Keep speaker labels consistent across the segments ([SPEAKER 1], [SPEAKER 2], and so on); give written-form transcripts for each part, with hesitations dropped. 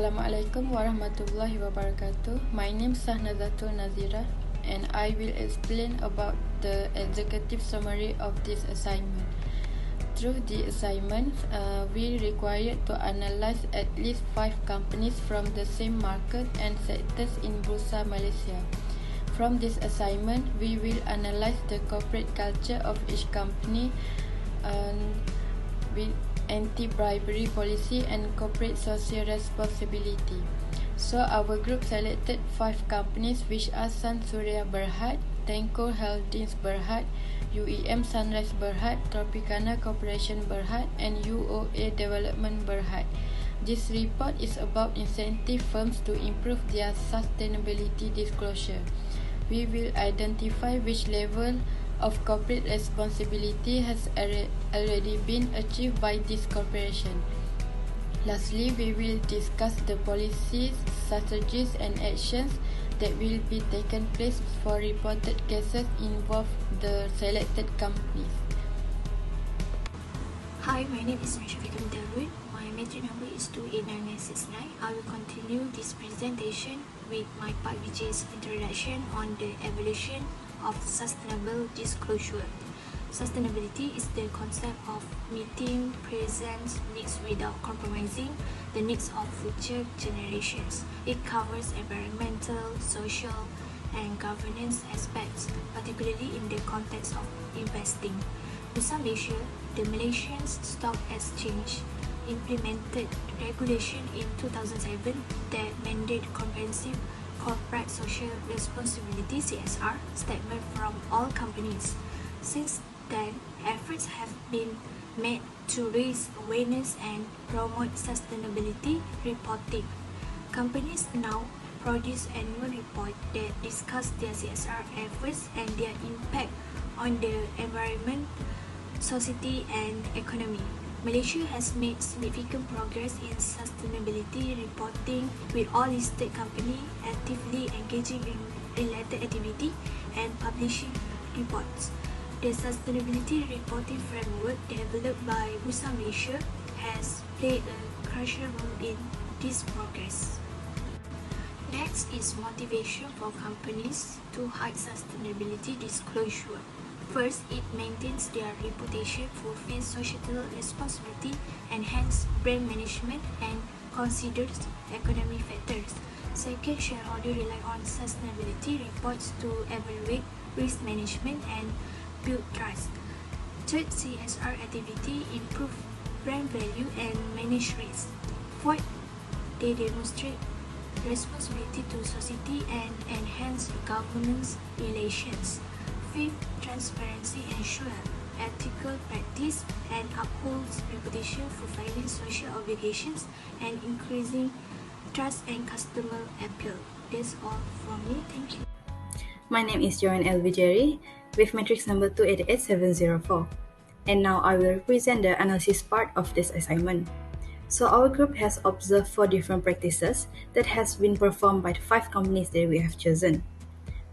[SPEAKER 1] Assalamualaikum warahmatullahi wabarakatuh. My name is SAHNAZATUL NAZIRAH and I will explain about the executive summary of this assignment. Through the assignment, we required to analyze at least 5 companies from the same market and sectors in Bursa Malaysia. From this assignment, we will analyze the corporate culture of each company with anti-bribery policy and corporate social responsibility. So our group selected 5 companies which are Sun Surya Berhad, Tenko Holdings Berhad, UEM Sunrise Berhad, Tropicana Corporation Berhad, and UOA Development Berhad. This report is about incentive firms to improve their sustainability disclosure. We will identify which level of corporate responsibility has already been achieved by this corporation. Lastly, we will discuss the policies, strategies and actions that will be taken place for reported cases involve the selected companies.
[SPEAKER 2] Hi, my name is HARUN. My metric number is 28969. I will continue this presentation with my part, which is introduction on the evolution of sustainable disclosure. Sustainability is the concept of meeting present needs without compromising the needs of future generations. It covers environmental, social, and governance aspects, particularly in the context of investing. Bursa Malaysia, the Malaysian Stock Exchange, implemented regulation in 2007 that mandate comprehensive corporate social responsibility (CSR) statement from all companies. Since then, efforts have been made to raise awareness and promote sustainability reporting. Companies now produce annual reports that discuss their CSR efforts and their impact on the environment, society, and economy. Malaysia has made significant progress in sustainability reporting, with all listed companies actively engaging in related activity and publishing reports. The sustainability reporting framework developed by Bursa Malaysia has played a crucial role in this progress. Next is motivation for companies to hide sustainability disclosure. First, it maintains their reputation, fulfills societal responsibility, enhances brand management, and considers economic factors. Second, shareholders rely on sustainability reports to evaluate risk management and build trust. Third, CSR activity improve brand value and manage risk. Fourth, they demonstrate responsibility to society and enhance governance relations. Fifth, transparency ensures ethical practice and upholds reputation, fulfilling social obligations and increasing trust and customer appeal. That's all from me. Thank you.
[SPEAKER 3] My name is JOANNE with matrix number 288704. And now I will represent the analysis part of this assignment. So our group has observed 4 different practices that has been performed by the 5 companies that we have chosen.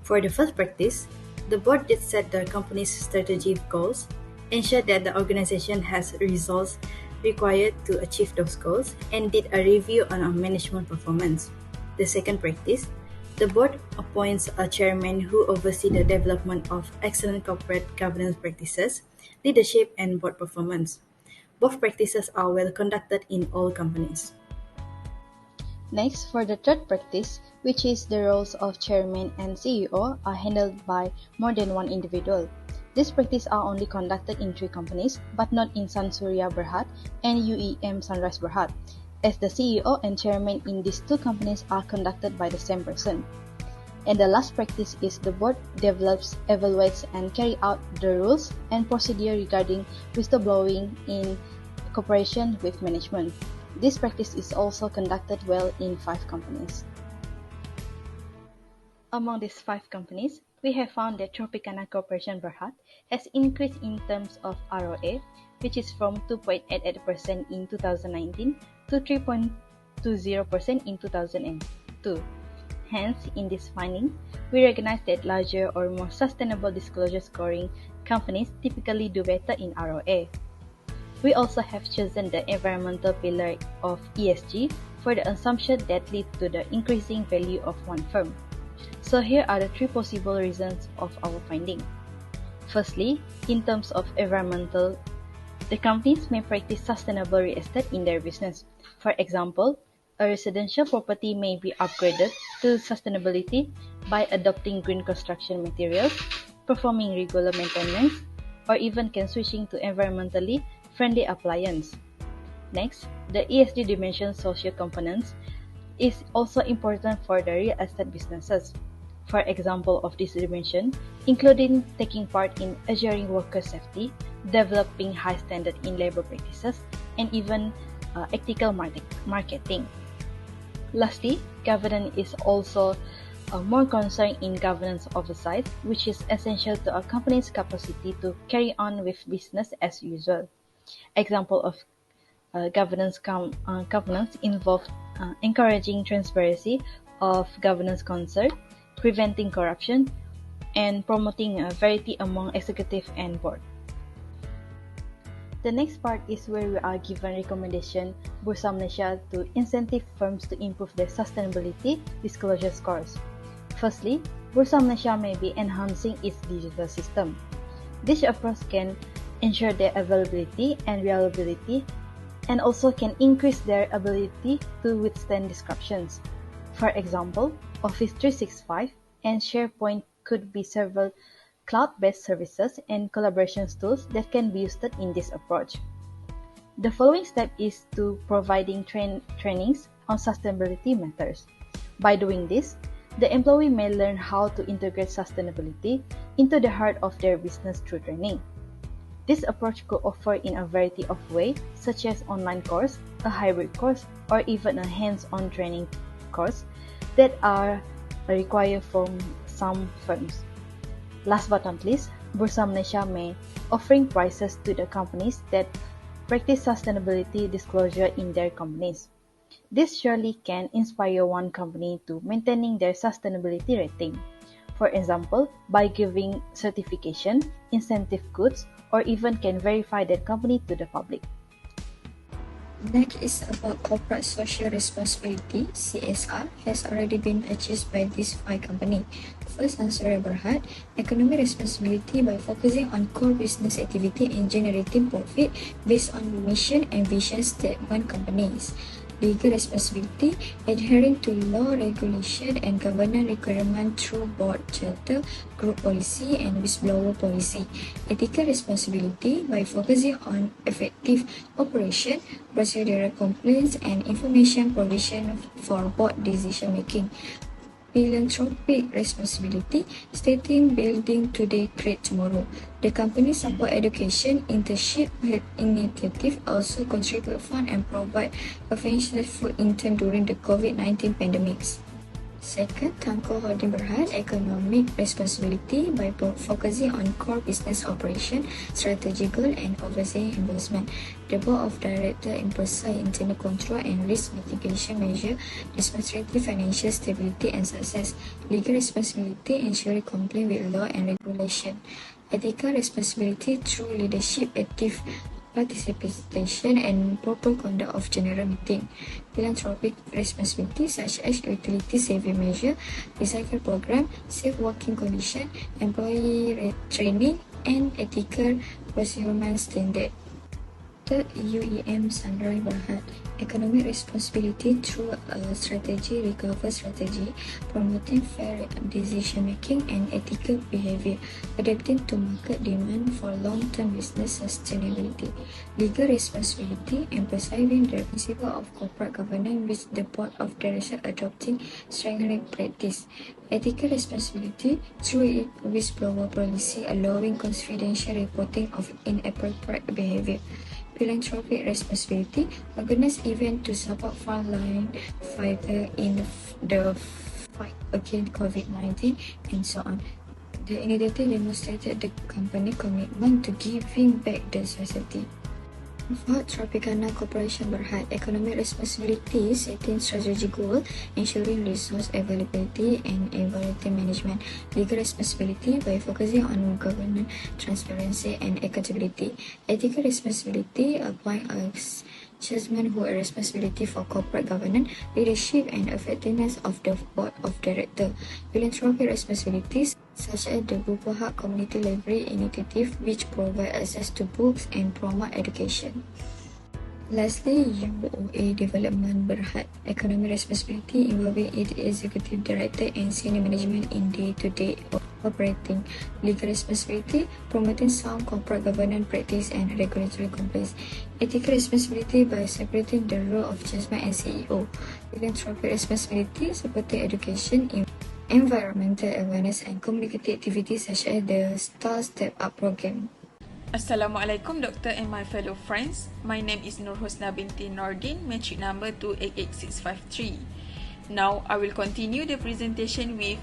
[SPEAKER 3] For the first practice, the board did set the company's strategic goals, ensure that the organization has results required to achieve those goals, and did a review on our management performance. The second practice, the board appoints a chairman who oversees the development of excellent corporate governance practices, leadership, and board performance. Both practices are well conducted in all companies.
[SPEAKER 4] Next, for the third practice, which is the roles of chairman and CEO are handled by more than one individual. These practices are only conducted in 3 companies, but not in Sun Surya Berhad and UEM Sunrise Berhad, as the CEO and chairman in these 2 companies are conducted by the same person. And the last practice is the board develops, evaluates, and carry out the rules and procedure regarding whistleblowing in cooperation with management. This practice is also conducted well in 5 companies. Among these 5 companies, we have found that Tropicana Corporation Berhad has increased in terms of ROA, which is from 2.88% in 2019 to 3.20% in 2002. Hence, in this finding, we recognize that larger or more sustainable disclosure scoring companies typically do better in ROA. We also have chosen the environmental pillar of ESG for the assumption that lead to the increasing value of one firm. So here are the three possible reasons of our finding. Firstly, in terms of environmental, the companies may practice sustainable real estate in their business. For example, a residential property may be upgraded to sustainability by adopting green construction materials, performing regular maintenance, or even can switching to environmentally friendly appliance. Next, the ESG dimension social components is also important for the real estate businesses. For example of this dimension, including taking part in assuring worker safety, developing high standard in labor practices, and even ethical marketing. Lastly, governance is also more concerned in governance oversight, which is essential to a company's capacity to carry on with business as usual. Example of governance involve encouraging transparency of governance concern, preventing corruption, and promoting variety among executive and board. The next part is where we are given recommendation Bursa Malaysia to incentive firms to improve their sustainability disclosure scores. Firstly, Bursa Malaysia may be enhancing its digital system. This approach can ensure their availability and reliability and also can increase their ability to withstand disruptions. For example, Office 365 and SharePoint could be several cloud-based services and collaboration tools that can be used in this approach. The following step is to providing trainings on sustainability matters. By doing this, the employee may learn how to integrate sustainability into the heart of their business through training. This approach could offer in a variety of ways, such as online course, a hybrid course, or even a hands-on training course that are required from some firms. Last but not least, Bursa Malaysia may offering prizes to the companies that practice sustainability disclosure in their companies. This surely can inspire one company to maintaining their sustainability rating. For example, by giving certification, incentive goods, or even can verify their company to the public.
[SPEAKER 2] Next is about corporate social responsibility, CSR, has already been achieved by these 5 companies. First, NAZIRAH Berhad, economic responsibility by focusing on core business activity and generating profit based on mission and vision statement companies. Legal responsibility, adhering to law, regulation, and governance requirement through board charter, group policy, and whistleblower policy. Ethical responsibility by focusing on effective operation, procedural compliance, and information provision for board decision making. Philanthropic responsibility, stating building today, create tomorrow. The company support education, internship initiative, also contribute fund and provide financial food intern during the COVID-19 pandemics. Second, Tangko Holding Berhad, economic responsibility by focusing on core business operation, strategy goal, and overseeing investment. The board of directors emphasize internal control and risk mitigation measure, demonstrating financial stability and success. Legal responsibility, ensuring compliance with law and regulation. Ethical responsibility through leadership, active participation, and proper conduct of general meeting. Philanthropic responsibility such as utility saving measure, recycle program, safe working condition, employee training, and ethical procurement standard. Third, UEM Sunrise Berhad, economic responsibility through a strategy, recover strategy, promoting fair decision making and ethical behavior, adapting to market demand for long-term business sustainability. Legal responsibility, emphasizing the principle of corporate governance with the board of directors adopting strengthening practice. Ethical responsibility through whistleblower policy, allowing confidential reporting of inappropriate behavior. Philanthropic responsibility, organize event to support frontline fighter in the fight against COVID-19, and so on. The initiative demonstrated the company commitment to giving back the society. Fourth, Tropicana Corporation Berhad, economic responsibility, setting strategy goal, ensuring resource availability and environmental management. Legal responsibility by focusing on governance, transparency, and accountability. Ethical responsibility, appoint a Management who are responsibility for corporate governance, leadership and effectiveness of the board of directors. Philanthropic responsibilities such as the Bupahat Community Library Initiative, which provide access to books and promote education. Lastly, UOA Development Berhad, economic responsibility involving its executive director and senior management in day-to-day operating. Legal responsibility, promoting sound corporate governance practice and regulatory compliance. Ethical responsibility by separating the role of chairman and CEO. Philanthropic responsibility, supporting education, environmental awareness and community activities such as the Star Step Up program.
[SPEAKER 5] Assalamualaikum Doctor and my fellow friends. My name is Nurul binti NORDIN, metric number 288653. Now I will continue the presentation with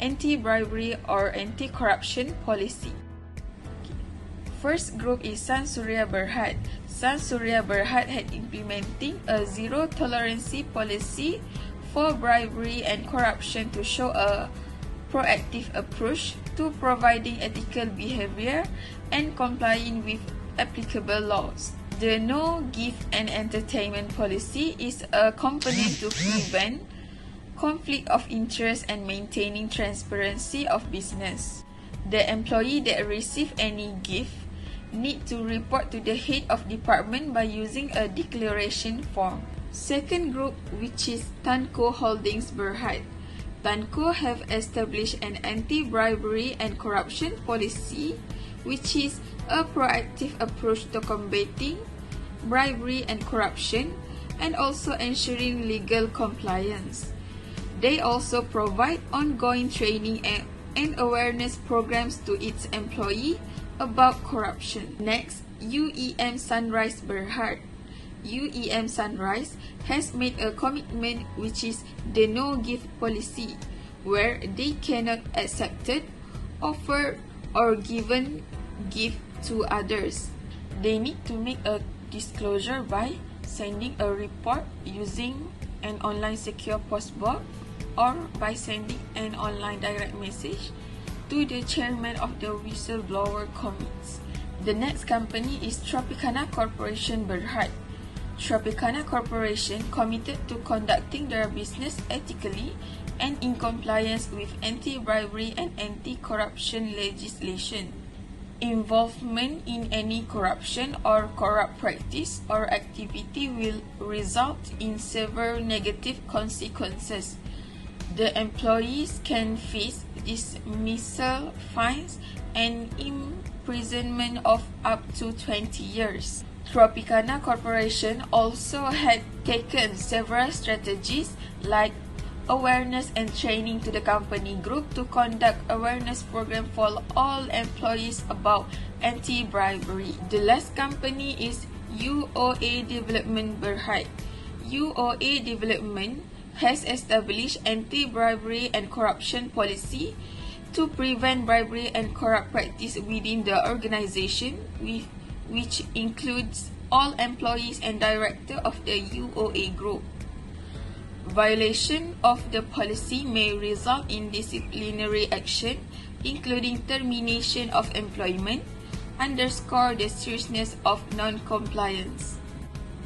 [SPEAKER 5] anti-bribery or anti-corruption policy. First group is San Surya Berhad. San Surya Berhad had implementing a zero tolerance policy for bribery and corruption to show a proactive approach to providing ethical behavior and complying with applicable laws. The No Gift and Entertainment policy is a component to prevent conflict of interest and maintaining transparency of business. The employee that receive any gift need to report to the head of department by using a declaration form. Second group, which is Tanko Holdings Berhad. Tanko have established an anti-bribery and corruption policy, which is a proactive approach to combating bribery and corruption and also ensuring legal compliance. They also provide ongoing training and awareness programs to its employee about corruption. Next, UEM Sunrise Berhad. UEM Sunrise has made a commitment, which is the no gift policy, where they cannot accept, offer or given gift to others. They need to make a disclosure by sending a report using an online secure postbox or by sending an online direct message to the chairman of the whistleblower committees. The next company is Tropicana Corporation Berhad. Tropicana Corporation committed to conducting their business ethically and in compliance with anti-bribery and anti-corruption legislation. Involvement in any corruption or corrupt practice or activity will result in severe negative consequences. The employees can face dismissal, fines, and imprisonment of up to 20 years. Tropicana Corporation also had taken several strategies like awareness and training to the company group to conduct awareness program for all employees about anti-bribery. The last company is UOA Development Berhad. UOA Development has established anti-bribery and corruption policy to prevent bribery and corrupt practice within the organization, which includes all employees and directors of the UOA group. Violation of the policy may result in disciplinary action, including termination of employment, underscore the seriousness of non-compliance.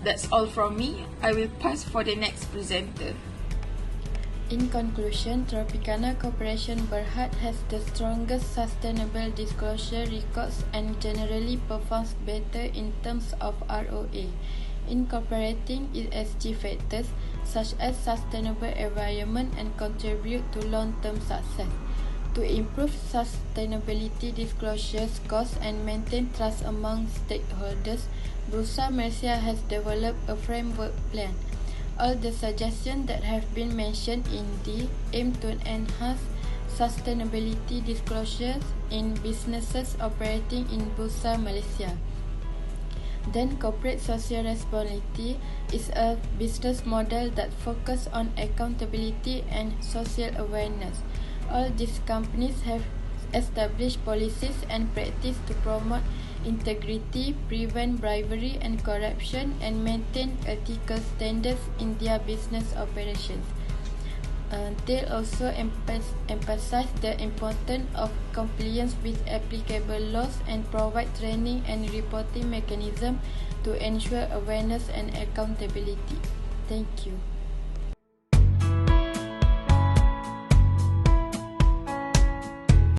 [SPEAKER 5] That's all from me. I will pass for the next presenter.
[SPEAKER 1] In conclusion, Tropicana Corporation Berhad has the strongest sustainable disclosure records and generally performs better in terms of ROA, incorporating ESG factors such as sustainable environment and contribute to long-term success. To improve sustainability disclosure scores and maintain trust among stakeholders, Bursa Malaysia has developed a framework plan. All the suggestions that have been mentioned in the aim to enhance sustainability disclosures in businesses operating in Bursa Malaysia. Then corporate social responsibility is a business model that focuses on accountability and social awareness. All these companies have established policies and practice to promote integrity, prevent bribery and corruption, and maintain ethical standards in their business operations. They also emphasize the importance of compliance with applicable laws and provide training and reporting mechanism to ensure awareness and accountability. Thank you.